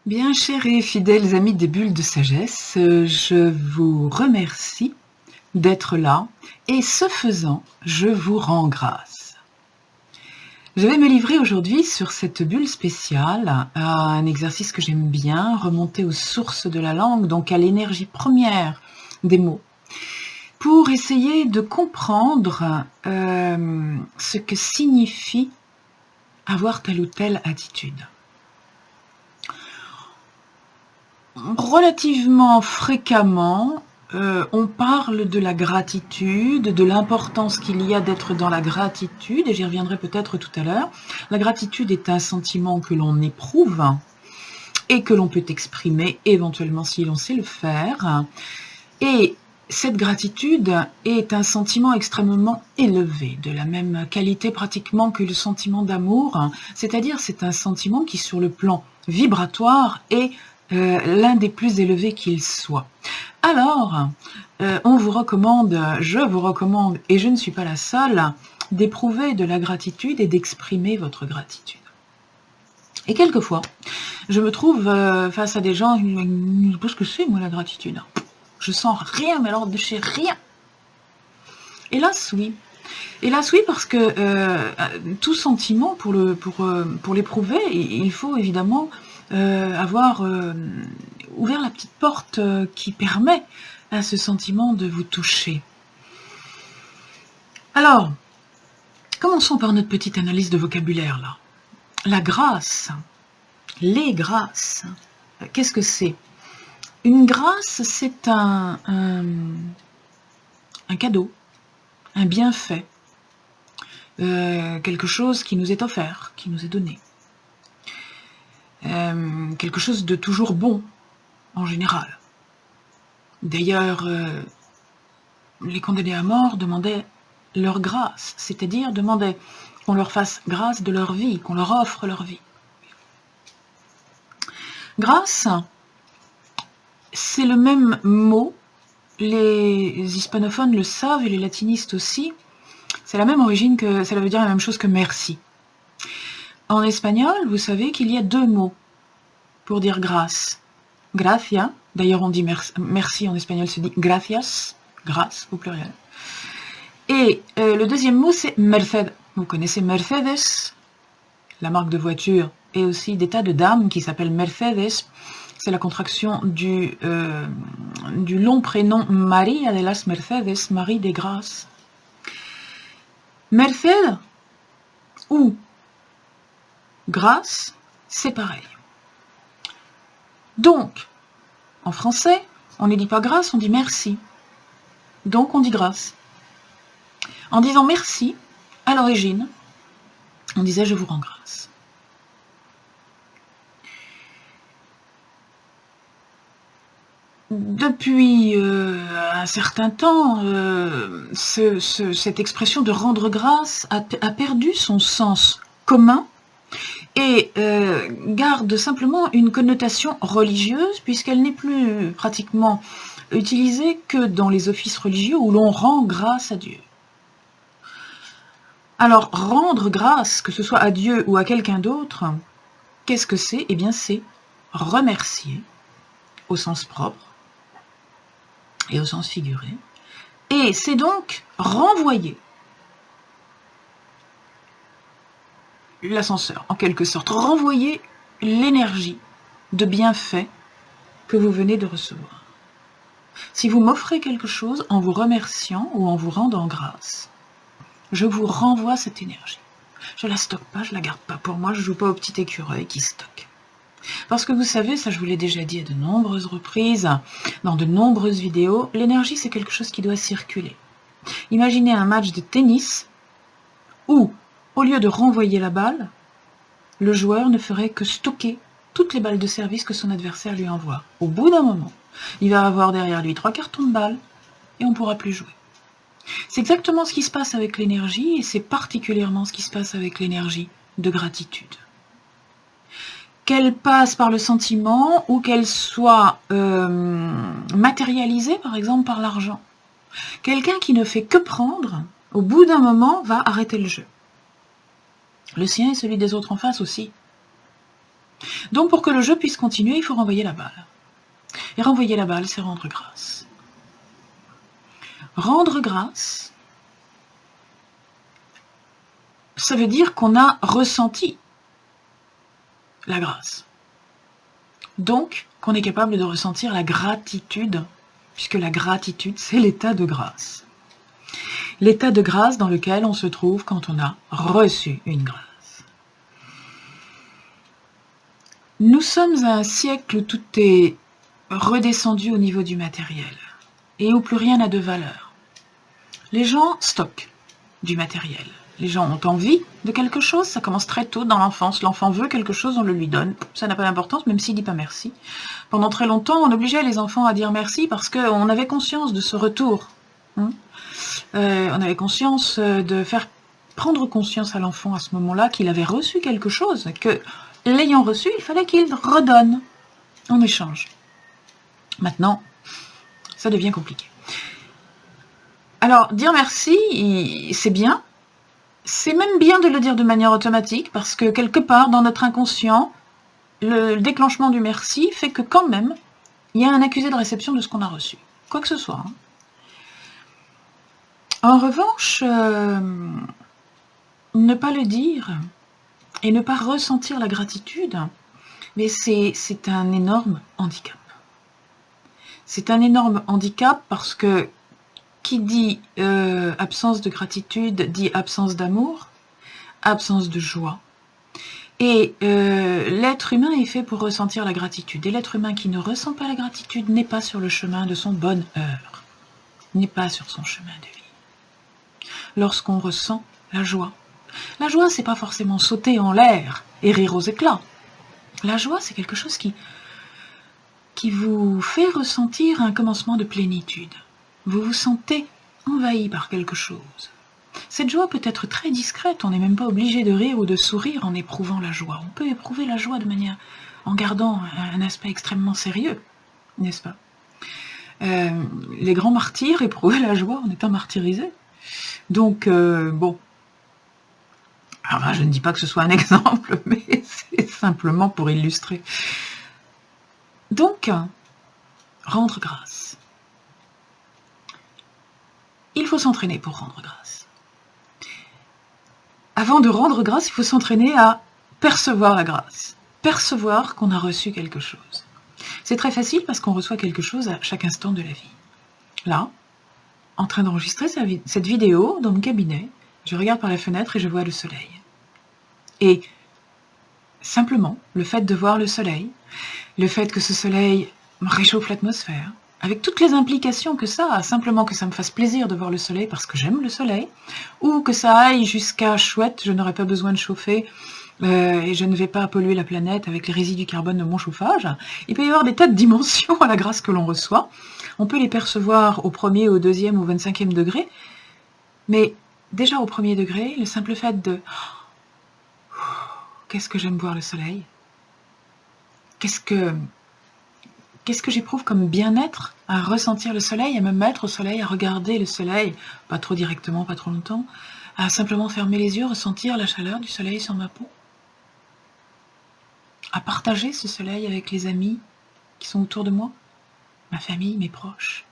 Bien, chers et fidèles amis des bulles de sagesse, je vous remercie d'être là et ce faisant, je vous rends grâce. Je vais me livrer aujourd'hui sur cette bulle spéciale à un exercice que j'aime bien, remonter aux sources de la langue, donc à l'énergie première des mots, pour essayer de comprendre ce que signifie avoir telle ou telle attitude. Relativement fréquemment, on parle de la gratitude, de l'importance qu'il y a d'être dans la gratitude, et j'y reviendrai peut-être tout à l'heure. La gratitude est un sentiment que l'on éprouve et que l'on peut exprimer éventuellement si l'on sait le faire. Et cette gratitude est un sentiment extrêmement élevé, de la même qualité pratiquement que le sentiment d'amour, c'est-à-dire c'est un sentiment qui sur le plan vibratoire est l'un des plus élevés qu'il soit. Alors, je vous recommande, et je ne suis pas la seule, d'éprouver de la gratitude et d'exprimer votre gratitude. Et quelquefois, je me trouve face à des gens qui me disent « Qu'est-ce que c'est, moi, la gratitude ?» Je sens rien, mais alors de chez rien. Hélas, oui. Hélas, oui, parce que tout sentiment, pour l'éprouver, il faut évidemment avoir ouvert la petite porte qui permet à ce sentiment de vous toucher. Alors, commençons par notre petite analyse de vocabulaire, là. La grâce, les grâces, qu'est-ce que c'est ? Une grâce, c'est un cadeau, un bienfait, quelque chose qui nous est offert, qui nous est donné. Quelque chose de toujours bon, en général. D'ailleurs, les condamnés à mort demandaient leur grâce, c'est-à-dire demandaient qu'on leur fasse grâce de leur vie, qu'on leur offre leur vie. Grâce, c'est le même mot, les hispanophones le savent et les latinistes aussi, c'est la même origine que, ça veut dire la même chose que merci. En espagnol, vous savez qu'il y a deux mots pour dire grâce. Gracia, d'ailleurs on dit merci en espagnol, se dit gracias, grâce au pluriel. Et le deuxième mot c'est Merced. Vous connaissez Mercedes, la marque de voiture, et aussi des tas de dames qui s'appellent Mercedes. C'est la contraction du long prénom María de las Mercedes, Marie des Grâces. Merced ou grâce, c'est pareil. Donc, en français, on ne dit pas grâce, on dit merci. Donc on dit grâce. En disant merci, à l'origine, on disait je vous rends grâce. Depuis un certain temps, cette expression de rendre grâce a perdu son sens commun et garde simplement une connotation religieuse puisqu'elle n'est plus pratiquement utilisée que dans les offices religieux où l'on rend grâce à Dieu. Alors, rendre grâce, que ce soit à Dieu ou à quelqu'un d'autre, qu'est-ce que c'est ? Eh bien, c'est remercier au sens propre et au sens figuré. Et c'est donc renvoyer l'ascenseur, en quelque sorte, renvoyer l'énergie de bienfait que vous venez de recevoir. Si vous m'offrez quelque chose en vous remerciant ou en vous rendant grâce, je vous renvoie cette énergie. Je ne la stocke pas, je ne la garde pas pour moi, je ne joue pas au petit écureuil qui stocke. Parce que vous savez, ça je vous l'ai déjà dit à de nombreuses reprises, dans de nombreuses vidéos, l'énergie c'est quelque chose qui doit circuler. Imaginez un match de tennis où, au lieu de renvoyer la balle, le joueur ne ferait que stocker toutes les balles de service que son adversaire lui envoie. Au bout d'un moment, il va avoir derrière lui 3 cartons de balles et on ne pourra plus jouer. C'est exactement ce qui se passe avec l'énergie et c'est particulièrement ce qui se passe avec l'énergie de gratitude. Qu'elle passe par le sentiment ou qu'elle soit matérialisée par exemple par l'argent. Quelqu'un qui ne fait que prendre, au bout d'un moment, va arrêter le jeu. Le sien et celui des autres en face aussi. Donc pour que le jeu puisse continuer, il faut renvoyer la balle. Et renvoyer la balle, c'est rendre grâce. Rendre grâce, ça veut dire qu'on a ressenti la grâce. Donc, qu'on est capable de ressentir la gratitude, puisque la gratitude, c'est l'état de grâce. L'état de grâce dans lequel on se trouve quand on a reçu une grâce. Nous sommes à un siècle où tout est redescendu au niveau du matériel et où plus rien n'a de valeur. Les gens stockent du matériel. Les gens ont envie de quelque chose, ça commence très tôt dans l'enfance. L'enfant veut quelque chose, on le lui donne. Ça n'a pas d'importance, même s'il ne dit pas merci. Pendant très longtemps, on obligeait les enfants à dire merci parce qu'on avait conscience de ce retour. On avait conscience de faire prendre conscience à l'enfant à ce moment-là qu'il avait reçu quelque chose, que l'ayant reçu, il fallait qu'il redonne en échange. Maintenant, ça devient compliqué. Alors, dire merci, c'est bien. C'est même bien de le dire de manière automatique, parce que quelque part, dans notre inconscient, le déclenchement du merci fait que quand même, il y a un accusé de réception de ce qu'on a reçu. Quoi que ce soit. En revanche, ne pas le dire et ne pas ressentir la gratitude, mais c'est un énorme handicap. C'est un énorme handicap parce que qui dit absence de gratitude dit absence d'amour, absence de joie. Et l'être humain est fait pour ressentir la gratitude. Et l'être humain qui ne ressent pas la gratitude n'est pas sur le chemin de son bonheur, n'est pas sur son chemin de vie. Lorsqu'on ressent la joie c'est pas forcément sauter en l'air et rire aux éclats. La joie, c'est quelque chose qui vous fait ressentir un commencement de plénitude. Vous vous sentez envahi par quelque chose. Cette joie peut être très discrète, on n'est même pas obligé de rire ou de sourire en éprouvant la joie. On peut éprouver la joie de manière en gardant un aspect extrêmement sérieux, n'est-ce pas? Les grands martyrs éprouvaient la joie en étant martyrisés. Donc, bon. Alors, je ne dis pas que ce soit un exemple, mais c'est simplement pour illustrer. Donc, rendre grâce. Il faut s'entraîner pour rendre grâce. Avant de rendre grâce, il faut s'entraîner à percevoir la grâce. Percevoir qu'on a reçu quelque chose. C'est très facile parce qu'on reçoit quelque chose à chaque instant de la vie. Là, en train d'enregistrer cette vidéo dans mon cabinet, je regarde par la fenêtre et je vois le soleil. Et simplement, le fait de voir le soleil, le fait que ce soleil réchauffe l'atmosphère, avec toutes les implications que ça a, simplement que ça me fasse plaisir de voir le soleil parce que j'aime le soleil, ou que ça aille jusqu'à chouette, je n'aurai pas besoin de chauffer et je ne vais pas polluer la planète avec les résidus carbone de mon chauffage. Il peut y avoir des tas de dimensions à la grâce que l'on reçoit. On peut les percevoir au premier, au deuxième, au 25e degré, mais déjà au premier degré, le simple fait de qu'est-ce que j'aime voir le soleil? Qu'est-ce que j'éprouve comme bien-être à ressentir le soleil, à me mettre au soleil, à regarder le soleil, pas trop directement, pas trop longtemps, à simplement fermer les yeux, ressentir la chaleur du soleil sur ma peau, à partager ce soleil avec les amis qui sont autour de moi, ma famille, mes proches.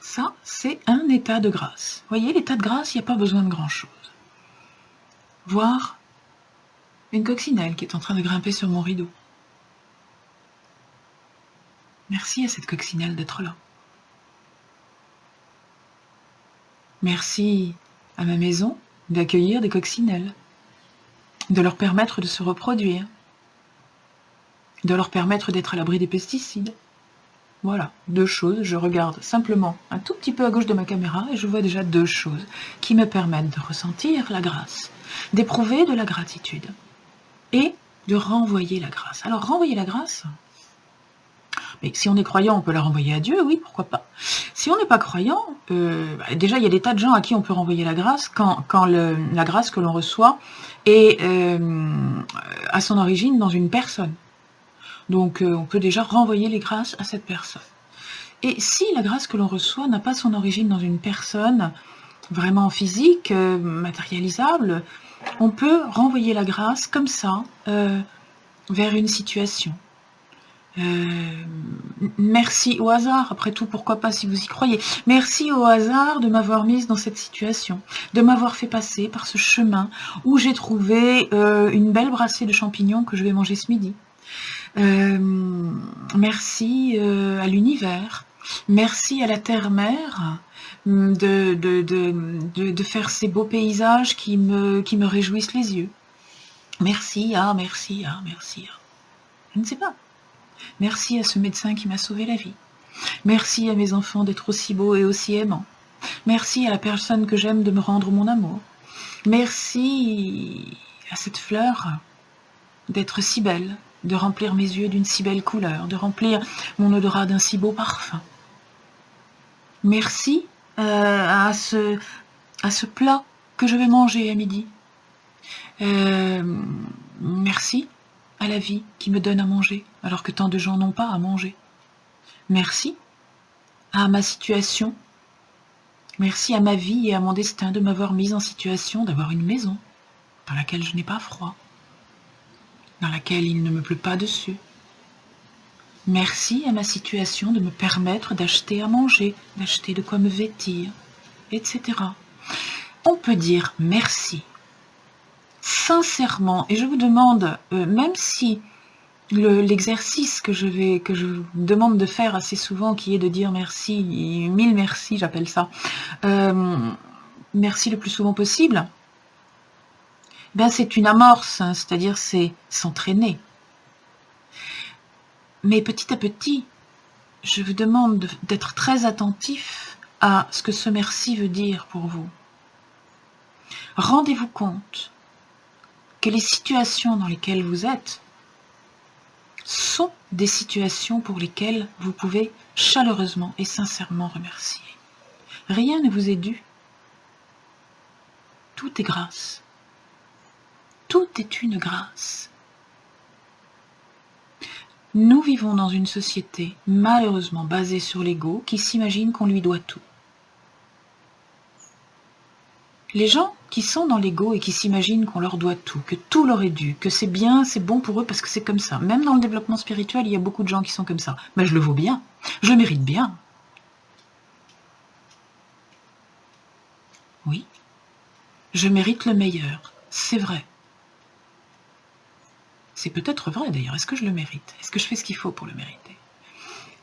Ça, c'est un état de grâce. Vous voyez, l'état de grâce, il n'y a pas besoin de grand-chose. Voir une coccinelle qui est en train de grimper sur mon rideau. Merci à cette coccinelle d'être là. Merci à ma maison d'accueillir des coccinelles, de leur permettre de se reproduire, de leur permettre d'être à l'abri des pesticides. Voilà, 2 choses. Je regarde simplement un tout petit peu à gauche de ma caméra et je vois déjà 2 choses qui me permettent de ressentir la grâce, d'éprouver de la gratitude et de renvoyer la grâce. Alors, renvoyer la grâce, mais si on est croyant, on peut la renvoyer à Dieu, oui, pourquoi pas. Si on n'est pas croyant, déjà, il y a des tas de gens à qui on peut renvoyer la grâce quand la grâce que l'on reçoit est à son origine dans une personne. Donc, on peut déjà renvoyer les grâces à cette personne. Et si la grâce que l'on reçoit n'a pas son origine dans une personne, vraiment physique, matérialisable, on peut renvoyer la grâce comme ça vers une situation. Merci au hasard, après tout, pourquoi pas si vous y croyez. Merci au hasard de m'avoir mise dans cette situation, de m'avoir fait passer par ce chemin où j'ai trouvé une belle brassée de champignons que je vais manger ce midi. Merci à l'univers, merci à la terre-mère de faire ces beaux paysages qui me réjouissent les yeux. Merci à, je ne sais pas. Merci à ce médecin qui m'a sauvé la vie. Merci à mes enfants d'être aussi beaux et aussi aimants. Merci à la personne que j'aime de me rendre mon amour. Merci à cette fleur d'être si belle, de remplir mes yeux d'une si belle couleur, de remplir mon odorat d'un si beau parfum. Merci à ce plat que je vais manger à midi. Merci à la vie qui me donne à manger, alors que tant de gens n'ont pas à manger. Merci à ma situation. Merci à ma vie et à mon destin de m'avoir mise en situation d'avoir une maison dans laquelle je n'ai pas froid, dans laquelle il ne me pleut pas dessus. Merci à ma situation de me permettre d'acheter à manger, d'acheter de quoi me vêtir, etc. On peut dire merci, sincèrement, et je vous demande, même si l'exercice que je vous demande de faire assez souvent, qui est de dire merci, 1000 merci, j'appelle ça, merci le plus souvent possible, ben c'est une amorce, hein, c'est-à-dire c'est s'entraîner. Mais petit à petit, je vous demande d'être très attentif à ce que ce merci veut dire pour vous. Rendez-vous compte que les situations dans lesquelles vous êtes sont des situations pour lesquelles vous pouvez chaleureusement et sincèrement remercier. Rien ne vous est dû. Tout est grâce. Tout est une grâce. Nous vivons dans une société malheureusement basée sur l'ego qui s'imagine qu'on lui doit tout. Les gens qui sont dans l'ego et qui s'imaginent qu'on leur doit tout, que tout leur est dû, que c'est bien, c'est bon pour eux parce que c'est comme ça. Même dans le développement spirituel, il y a beaucoup de gens qui sont comme ça. Mais je le vaux bien, je le mérite bien. Oui, je mérite le meilleur, c'est vrai. C'est peut-être vrai d'ailleurs, est-ce que je le mérite? Est-ce que je fais ce qu'il faut pour le mériter?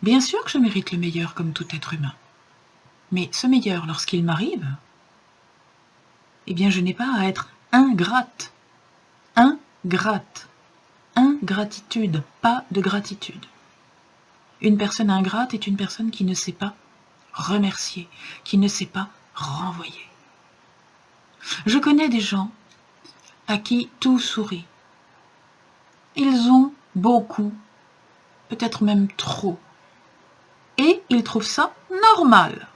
Bien sûr que je mérite le meilleur comme tout être humain. Mais ce meilleur, lorsqu'il m'arrive, eh bien je n'ai pas à être ingrate. Ingrate. Ingratitude, pas de gratitude. Une personne ingrate est une personne qui ne sait pas remercier, qui ne sait pas renvoyer. Je connais des gens à qui tout sourit. Ils ont beaucoup, peut-être même trop. Et ils trouvent ça normal.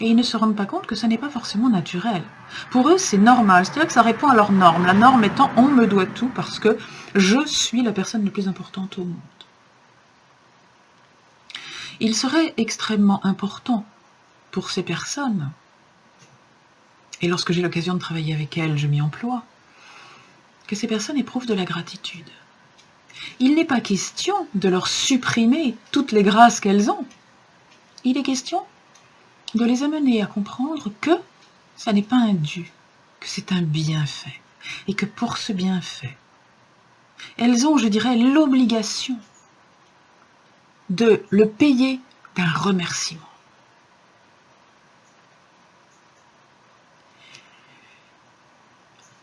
Et ils ne se rendent pas compte que ça n'est pas forcément naturel. Pour eux, c'est normal, c'est-à-dire que ça répond à leur norme. La norme étant, on me doit tout parce que je suis la personne la plus importante au monde. Il serait extrêmement important pour ces personnes, et lorsque j'ai l'occasion de travailler avec elles, je m'y emploie, que ces personnes éprouvent de la gratitude. Il n'est pas question de leur supprimer toutes les grâces qu'elles ont. Il est question de les amener à comprendre que ça n'est pas un dû, que c'est un bienfait, et que pour ce bienfait, elles ont, je dirais, l'obligation de le payer d'un remerciement.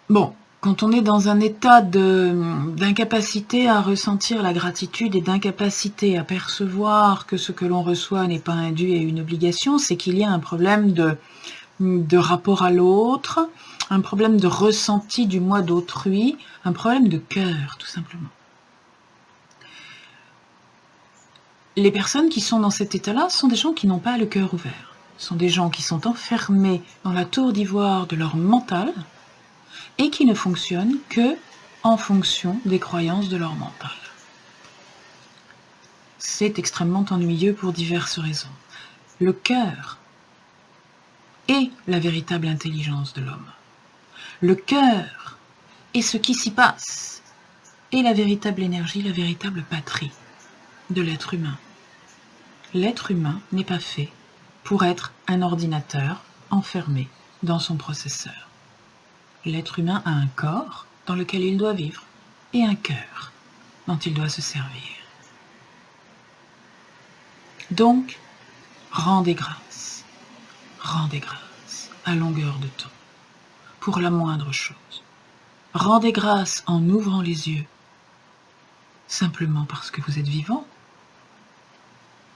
Bon, quand on est dans un état d'incapacité à ressentir la gratitude et d'incapacité à percevoir que ce que l'on reçoit n'est pas un dû et une obligation, c'est qu'il y a un problème de rapport à l'autre, un problème de ressenti du moi d'autrui, un problème de cœur, tout simplement. Les personnes qui sont dans cet état-là sont des gens qui n'ont pas le cœur ouvert. Ce sont des gens qui sont enfermés dans la tour d'ivoire de leur mental, et qui ne fonctionnent que en fonction des croyances de leur mental. C'est extrêmement ennuyeux pour diverses raisons. Le cœur est la véritable intelligence de l'homme. Le cœur est ce qui s'y passe, est la véritable énergie, la véritable patrie de l'être humain. L'être humain n'est pas fait pour être un ordinateur enfermé dans son processeur. L'être humain a un corps dans lequel il doit vivre et un cœur dont il doit se servir. Donc, rendez grâce à longueur de temps, pour la moindre chose. Rendez grâce en ouvrant les yeux, simplement parce que vous êtes vivant,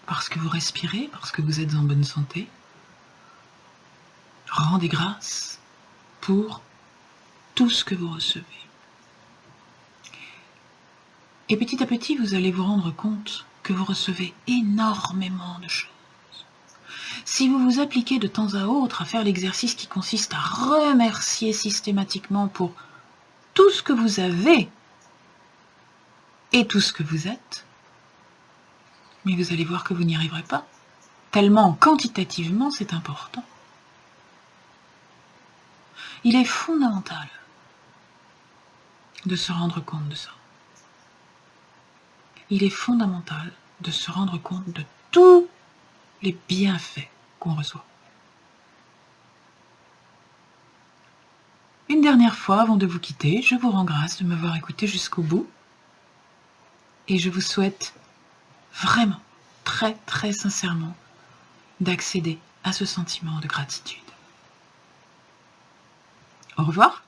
parce que vous respirez, parce que vous êtes en bonne santé. Rendez grâce pour tout ce que vous recevez. Et petit à petit, vous allez vous rendre compte que vous recevez énormément de choses. Si vous vous appliquez de temps à autre à faire l'exercice qui consiste à remercier systématiquement pour tout ce que vous avez et tout ce que vous êtes, mais vous allez voir que vous n'y arriverez pas, tellement quantitativement c'est important. Il est fondamental de se rendre compte de ça. Il est fondamental de se rendre compte de tous les bienfaits qu'on reçoit. Une dernière fois, avant de vous quitter, je vous rends grâce de m'avoir écouté jusqu'au bout et je vous souhaite vraiment, très très sincèrement, d'accéder à ce sentiment de gratitude. Au revoir.